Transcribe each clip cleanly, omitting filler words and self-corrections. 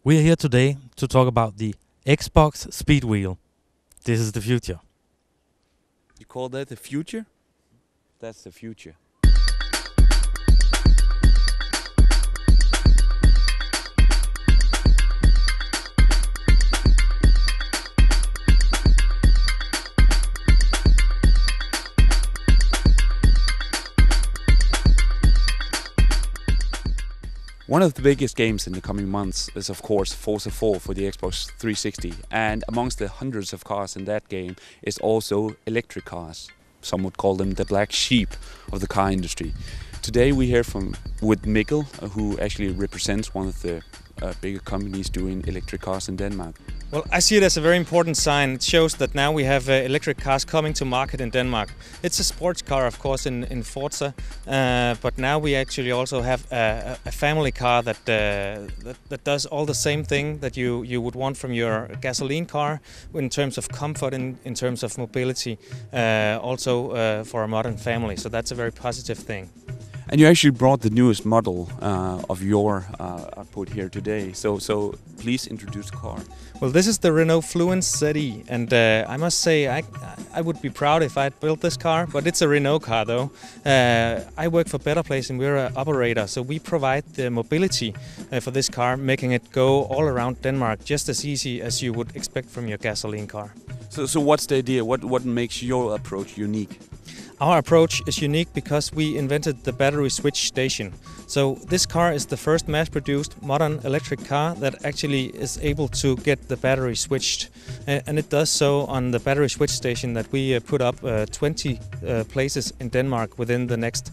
We are here today to talk about the Xbox Speed Wheel. This is the future. You call that the future? That's the future. One of the biggest games in the coming months is of course Forza 4 for the Xbox 360, and amongst the hundreds of cars in that game is also electric cars. Some would call them the black sheep of the car industry. Today we hear with Mikkel, who actually represents one of the bigger companies doing electric cars in Denmark. Well, I see it as a very important sign. It shows that now we have electric cars coming to market in Denmark. It's a sports car, of course, in Forza, but now we actually also have a family car that does all the same thing that you would want from your gasoline car in terms of comfort, in terms of mobility, also for a modern family. So that's a very positive thing. And you actually brought the newest model of your output here today. So please introduce the car. Well, this is the Renault Fluence ZE, and I must say I would be proud if I'd built this car, but it's a Renault car though. I work for Better Place and we're an operator, so we provide the mobility for this car, making it go all around Denmark just as easy as you would expect from your gasoline car. So what's the idea? What makes your approach unique? Our approach is unique because we invented the battery switch station. So this car is the first mass-produced modern electric car that actually is able to get the battery switched. And it does so on the battery switch station that we put up 20 places in Denmark within the next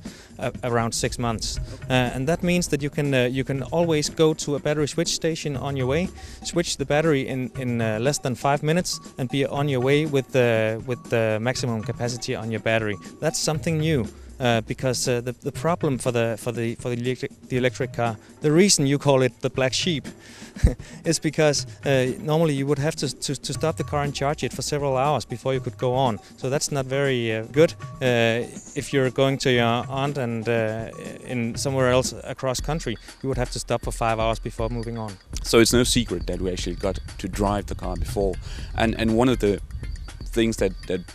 around 6 months. And that means that you can always go to a battery switch station on your way, switch the battery in less than 5 minutes and be on your way with the maximum capacity on your battery. That's something new. Because the problem for the electric car, the reason you call it the black sheep, is because normally you would have to stop the car and charge it for several hours before you could go on. So that's not very good if you're going to your aunt and in somewhere else across country. You would have to stop for 5 hours before moving on. So it's no secret that we actually got to drive the car before, and one of the things that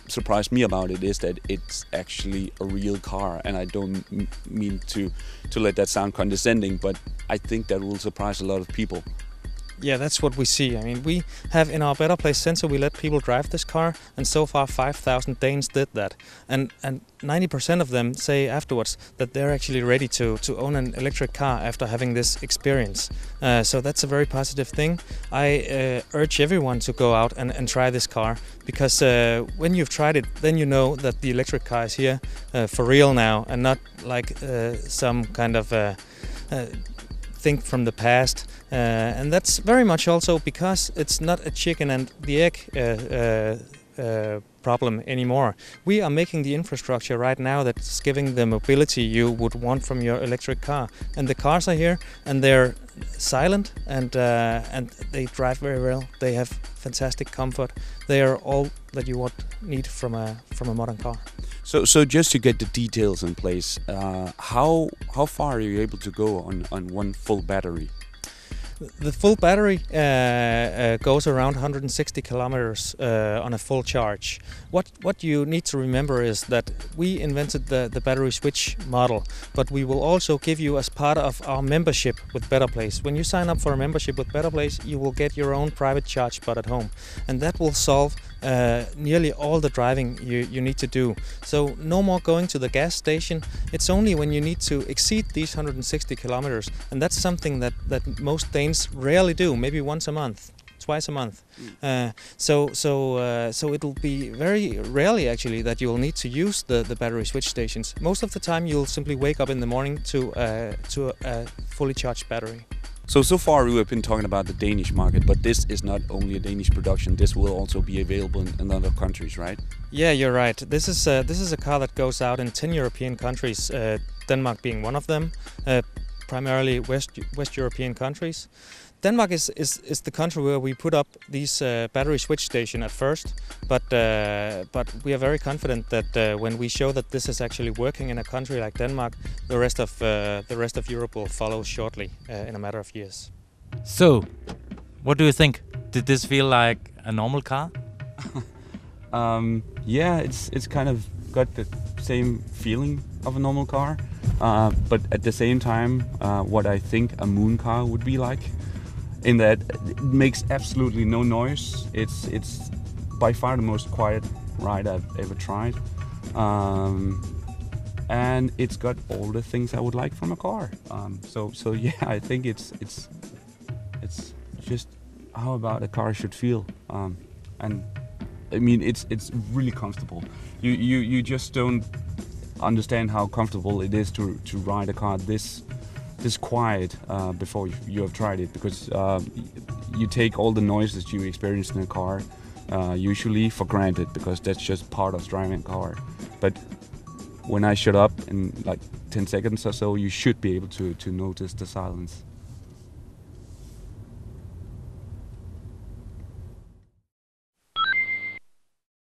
surprised me about it is that it's actually a real car, and I don't mean to let that sound condescending, but I think that will surprise a lot of people. Yeah, that's what we see. I mean, we have in our Better Place Center, we let people drive this car, and so far 5,000 Danes did that. And 90% of them say afterwards that they're actually ready to own an electric car after having this experience. So that's a very positive thing. I urge everyone to go out and try this car, because when you've tried it, then you know that the electric car is here for real now, and not like some kind of thing from the past. And that's very much also because it's not a chicken and the egg problem anymore. We are making the infrastructure right now that's giving the mobility you would want from your electric car. And the cars are here, and they're silent, and they drive very well. They have fantastic comfort. They are all that you would need from a modern car. So just to get the details in place, how far are you able to go on one full battery? The full battery goes around 160 kilometers on a full charge. What you need to remember is that we invented the battery switch model, but we will also give you, as part of our membership with Better Place, when you sign up for a membership with Better Place, you will get your own private charge spot at home, and that will solve nearly all the driving you need to do. So no more going to the gas station. It's only when you need to exceed these 160 kilometers, and that's something that most Danes rarely do, maybe once a month, twice a month. So it'll be very rarely actually that you'll need to use the battery switch stations. Most of the time you'll simply wake up in the morning to a fully charged battery. So far we have been talking about the Danish market, but this is not only a Danish production. This will also be available in other countries, right? Yeah, you're right. This is a car that goes out in 10 European countries, Denmark being one of them, primarily West European countries. Denmark is the country where we put up these battery switch station at first, but we are very confident that when we show that this is actually working in a country like Denmark, the rest of Europe will follow shortly in a matter of years. So, What do you think? Did this feel like a normal car? Yeah, it's kind of got the same feeling of a normal car, but at the same time, what I think a moon car would be like, in that it makes absolutely no noise. It's by far the most quiet ride I've ever tried, and it's got all the things I would like from a car. So yeah, I think it's just how about a car should feel, and I mean it's really comfortable. You just don't understand how comfortable it is to ride a car this quiet before you have tried it, because you take all the noises you experience in a car usually for granted, because that's just part of driving a car. But when I shut up in like 10 seconds or so, you should be able to notice the silence.